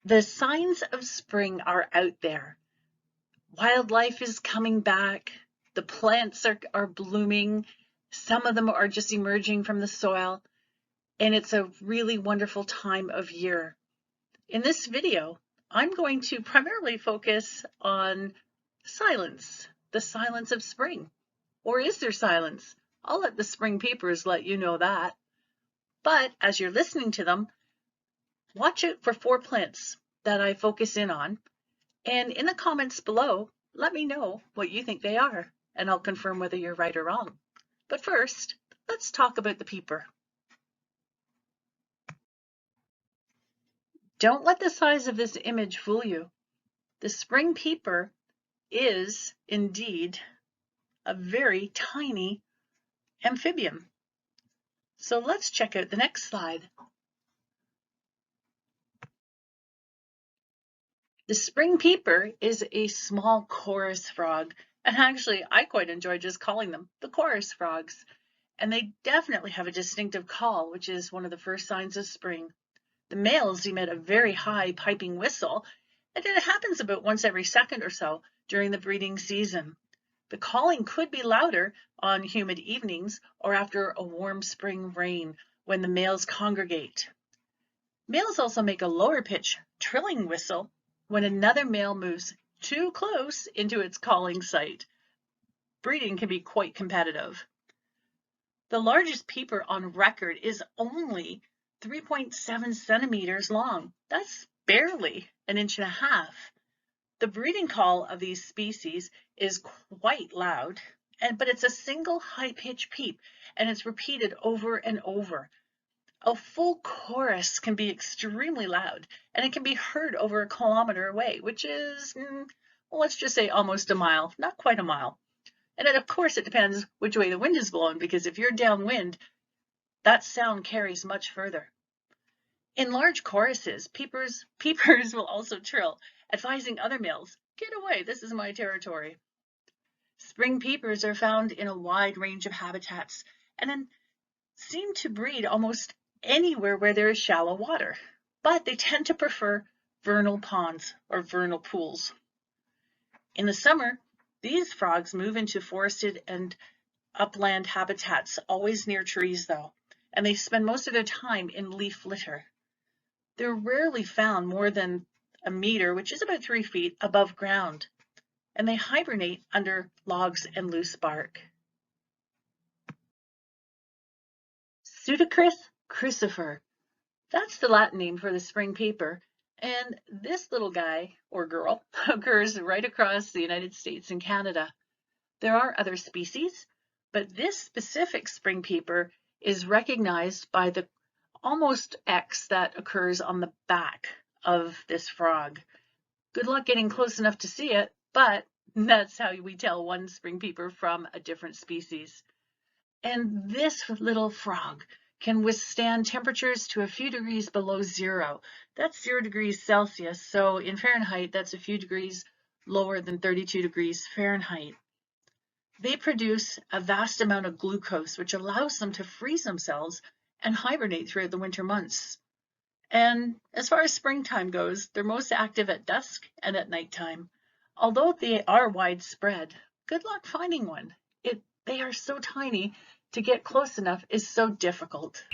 The signs of spring are out there. Wildlife is coming back. The plants are blooming. Some of them are just emerging from the soil. And it's a really wonderful time of year. In this video, I'm going to primarily focus on silence, the silence of spring. Or is there silence? I'll let the spring peepers let you know that. But as you're listening to them, watch out for 4 plants that I focus in on. And in the comments below, let me know what you think they are, and I'll confirm whether you're right or wrong. But first, let's talk about the peeper. Don't let the size of this image fool you. The spring peeper is indeed a very tiny amphibian. So let's check out the next slide. The spring peeper is a small chorus frog, and actually I quite enjoy just calling them the chorus frogs. And they definitely have a distinctive call, which is one of the first signs of spring. The males emit a very high piping whistle, and it happens about once every second or so during the breeding season. The calling could be louder on humid evenings or after a warm spring rain when the males congregate. Males also make a lower pitch trilling whistle when another male moves too close into its calling site. Breeding can be quite competitive. The largest peeper on record is only 3.7 centimeters long. That's barely an inch and a half. The breeding call of these species is quite loud, but it's a single high-pitched peep, and it's repeated over and over. A full chorus can be extremely loud, and it can be heard over a kilometer away, which is, well, let's just say almost a mile, not quite a mile. And then, of course, it depends which way the wind is blowing, because if you're downwind, that sound carries much further. In large choruses, peepers will also trill, advising other males, "Get away, this is my territory." Spring peepers are found in a wide range of habitats and then seem to breed almost anywhere where there is shallow water, but they tend to prefer vernal ponds or vernal pools. In the summer, these frogs move into forested and upland habitats, always near trees though, and they spend most of their time in leaf litter. They're rarely found more than a meter, which is about 3 feet above ground, and they hibernate under logs and loose bark. Pseudacris crucifer, that's the Latin name for the spring peeper, and this little guy, or girl, occurs right across the United States and Canada. There are other species, but this specific spring peeper is recognized by the almost X that occurs on the back of this frog. Good luck getting close enough to see it, but that's how we tell one spring peeper from a different species. And this little frog can withstand temperatures to a few degrees below zero. That's 0 degrees Celsius, so in Fahrenheit, that's a few degrees lower than 32 degrees Fahrenheit. They produce a vast amount of glucose, which allows them to freeze themselves and hibernate throughout the winter months. And as far as springtime goes, they're most active at dusk and at nighttime. Although they are widespread, good luck finding one. They are so tiny, to get close enough is so difficult.